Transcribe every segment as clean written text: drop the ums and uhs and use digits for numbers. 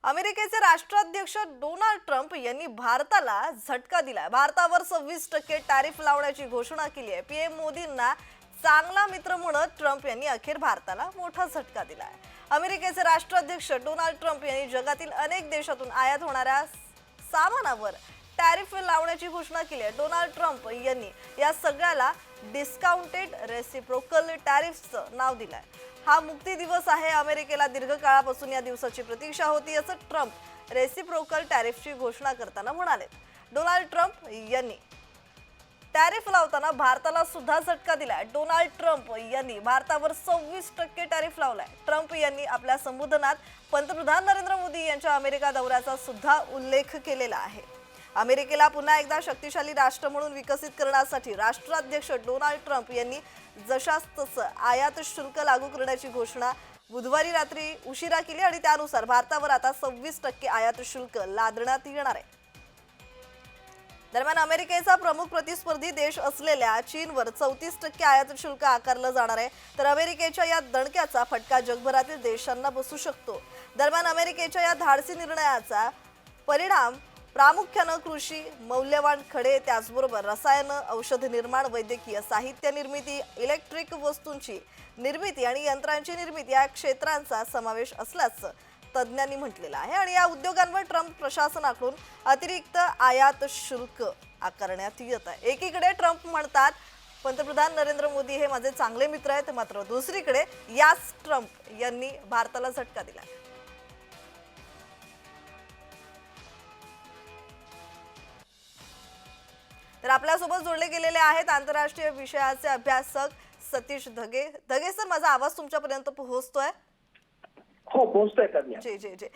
अमेरिकेचे राष्ट्राध्यक्ष Donald Trump यांनी भारताला झटका दिलाय। भारतावर 26% टॅरिफ लावण्याची घोषणा केली आहे। पीएम मोदींना चांगला मित्र म्हणत ट्रम्प यांनी अखेर भारताला मोठा झटका दिलाय। अमेरिकेचे राष्ट्राध्यक्ष डोनाल्ड ट्रम्प यांनी जगातील अनेक देशातून आयात होणाऱ्या सामानावर टॅरिफ लावण्याची घोषणा केली आहे। डोनाल्ड ट्रम्प यांनी या सगळ्याला डिस्काउंटेड रेसिप्रोकल टॅरिफचं नाव दिलंय। हा मुक्ती दिवस आहे। अमेरिकेला दीर्घकाळापासून या दिवसाची प्रतीक्षा होती असं ट्रम्प रेसिप्रोकल टॅरिफची घोषणा करताना म्हणाले। डोनाल्ड ट्रम्प यांनी टॅरिफ लावताना भारताला सुद्धा झटका दिलाय। डोनाल्ड ट्रम्प यांनी भारतावर 26% टॅरिफ लावलाय। ट्रम्प यांनी आपल्या संबोधनात पंतप्रधान नरेंद्र मोदी यांच्या अमेरिका दौऱ्याचा सुद्धा उल्लेख केलेला आहे। अमेरिकेला पुन्हा एकदा शक्तिशाली राष्ट्र म्हणून विकसित करण्यासाठी राष्ट्राध्यक्ष डोनाल्ड ट्रम्प यांनी जशास तसं आयात शुल्क लागू करण्याची घोषणा बुधवारी रात्री उशिरा केली आणि त्यानुसार भारतावर आता 26% आयात शुल्क लादण्यात येणार आहे। दरम्यान अमेरिकेचा प्रमुख प्रतिस्पर्धी देश असलेल्या चीनवर 34% आयात शुल्क आकारलं जाणार आहे। तर अमेरिकेच्या या दणक्याचा फटका जगभरातील देशांना बसू शकतो। दरम्यान अमेरिकेच्या या धाडसी निर्णयाचा परिणाम प्रामुख्याने कृषी, मौल्यवान खडे, त्याचबरोबर रसायन, औषध निर्माण, वैद्यकीय साहित्य निर्मिती, इलेक्ट्रिक वस्तूंची निर्मिती आणि यंत्रांची निर्मिती या क्षेत्रांचा समावेश असल्याचं तज्ज्ञांनी म्हटलेलं आहे। आणि या उद्योगांवर ट्रम्प प्रशासनाकडून अतिरिक्त आयात शुल्क आकारण्यात येत आहे। एकीकडे ट्रम्प म्हणतात पंतप्रधान नरेंद्र मोदी हे माझे चांगले मित्र आहेत, मात्र दुसरीकडे याच ट्रम्प यांनी भारताला झटका दिला। तर आपल्यासोबत जोडले गेलेले आहेत आंतरराष्ट्रीय विषयाचे अभ्यासक सतीश धगे। धगे सर, माझा आवाज तुमच्यापर्यंत पोहोचतोय? हो, पोहोचतोय तज्ञ। जी जी जी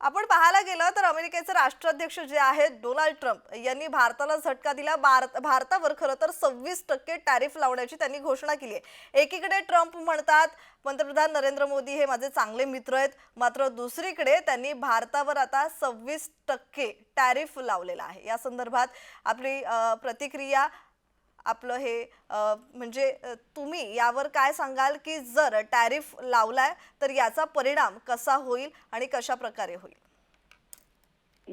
आपण पाहायला गेलं तर अमेरिकेचे राष्ट्राध्यक्ष जे आहेत डोनाल्ड ट्रम्प यांनी भारताला झटका दिला। भारतावर खरं तर 26% टॅरिफ लावण्याची त्यांनी घोषणा केली आहे। एकीकडे ट्रम्प म्हणतात पंतप्रधान नरेंद्र मोदी हे माझे चांगले मित्र आहेत, मात्र दुसरीकडे त्यांनी भारतावर आता 26% टॅरिफ लावलेला आहे। या संदर्भात आपली प्रतिक्रिया, आपलं हे म्हणजे तुम्ही यावर काय सांगाल की जर टॅरिफ लावलाय तर याचा परिणाम कसा होईल आणि कशा प्रकारे होईल?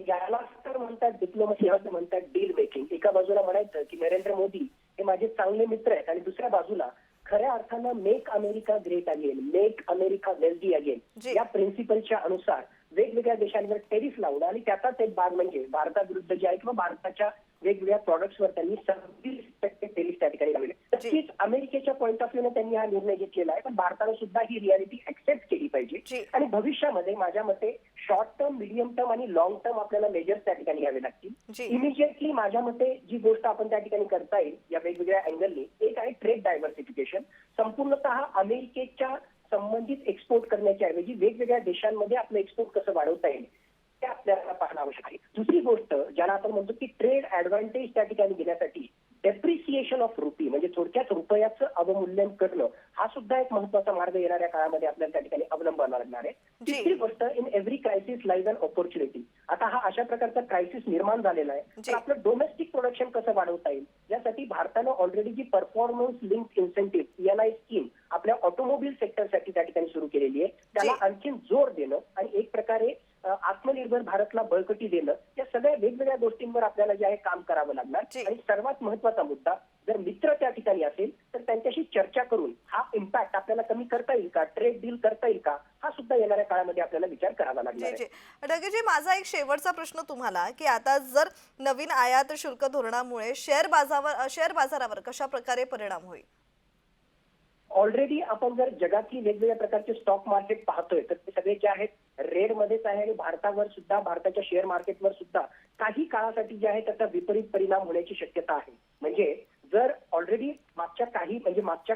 याला तर म्हणतात डिप्लोमसी, असं म्हणतात डील मेकिंग। एका बाजूला म्हणायचं की नरेंद्र मोदी हे माझे चांगले मित्र आहेत आणि दुसऱ्या बाजूला खऱ्या अर्थानं make America great again, make America wealthy again या प्रिन्सिपलच्या अनुसार वेगवेगळ्या देशांवर टॅरिफ लावणं आणि त्याचाच एक भाग म्हणजे भारताविरुद्ध जे आहे किंवा भारताच्या वेगवेगळ्या प्रॉडक्ट्सवर त्यांनी 26% टॅरिफ त्या ठिकाणी लावले। नक्कीच अमेरिकेच्या पॉईंट ऑफ व्ह्यूने त्यांनी हा निर्णय घेतलेला आहे, पण भारताने सुद्धा ही रियालिटी ऍक्सेप्ट केली पाहिजे आणि भविष्यामध्ये माझ्या मते शॉर्ट टर्म, मिडियम टर्म आणि लॉंग टर्म आपल्याला मेजर्स त्या ठिकाणी घ्यावे लागतील। इमिजिएटली माझ्या मते जी गोष्ट आपण त्या ठिकाणी करता येईल या वेगवेगळ्या अँगलनी, एक आहे ट्रेड डायव्हर्सिफिकेशन। संपूर्णतः अमेरिकेच्या संबंधित एक्सपोर्ट करण्याच्या ऐवजी वेगवेगळ्या देशांमध्ये आपलं एक्सपोर्ट कसं वाढवता येईल ते आपल्याला पाहणं आवश्यक आहे। दुसरी गोष्ट ज्याला आपण म्हणतो की ट्रेड ऍडव्हान्टेज त्या ठिकाणी घेण्यासाठी डेप्रिसिएशन ऑफ रुपी म्हणजे थोडक्यात रुपयाचं अवमूल्यन करणं हा सुद्धा एक महत्त्वाचा मार्ग येणाऱ्या काळामध्ये आपल्याला त्या ठिकाणी अवलंबावा लागणार आहे। तिसरी गोष्ट, in every crisis lies an opportunity. आता हा अशा प्रकारचा क्रायसिस निर्माण झालेला आहे, तर आपलं डोमेस्टिक प्रोडक्शन कसं वाढवता येईल यासाठी भारतानं ऑलरेडी जी performance link incentive ELI scheme आपल्या ऑटोमोबाईल सेक्टरसाठी त्या ठिकाणी सुरू केलेली आहे, त्याला आणखी जोर देणं आणि एक प्रकारे आत्मनिर्भर भारतला बळकटी देणं, या सगळ्या वेगवेगळ्या गोष्टींवर आपल्याला जे आहे काम करावं लागणार। आणि सर्वात महत्त्वाचा मुद्दा, जर मित्र त्या ठिकाणी असेल तर त्यांच्याशी चर्चा करून हा इम्पॅक्ट आपल्याला कमी करता येईल का, ट्रेड डील करता येईल का, हा सुद्धा येणाऱ्या काळामध्ये आपल्याला विचार करावा लागणार आहे। ढगेजी, माझा एक शेवटचा प्रश्न तुम्हाला की आता जर नवीन आयात शुल्क धोरणामुळे शेअर बाजारावर कशा प्रकारे परिणाम होईल? ऑलरेडी आपण जर जगातली वेगवेगळ्या प्रकारचे स्टॉक मार्केट पाहतोय तर ते सगळे जे आहेत रेड मध्येच आहे आणि भारतावर सुद्धा, भारताच्या शेअर मार्केटवर सुद्धा काही काळासाठी जे आहे त्याचा विपरीत परिणाम होण्याची शक्यता आहे। म्हणजे जर ऑलरेडी मागच्या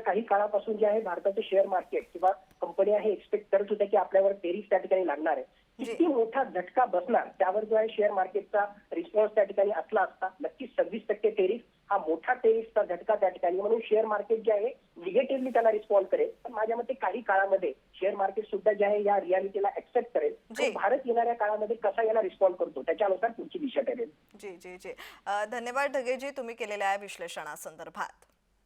काही काळापासून जे आहे भारताचं शेअर मार्केट किंवा कंपन्या हे एक्सपेक्ट करत होत्या की आपल्यावर टेरिफ त्या ठिकाणी लागणार आहे, किती मोठा झटका बसणार त्यावर जो आहे शेअर मार्केटचा रिस्पॉन्स त्या ठिकाणी असला असता। नक्कीच 26% टेरिफ हा मोठा टेरिफचा झटका त्या ठिकाणी, म्हणून शेअर मार्केट जे आहे निगेटिव्हली त्याला रिस्पॉन्ड करेल। पण माझ्या मते काही काळामध्ये शेअर मार्केट सुद्धा जे आहे या रियालिटीला ऍक्सेप्ट करेल। भारत येणाऱ्या काळामध्ये कसा याला रिस्पॉन्ड करतो त्याच्यानुसार पुढची दिशा ठरेल। जी जी जी धन्यवाद ढगेजी, तुम्ही केलेल्या विश्लेषणासंदर्भात।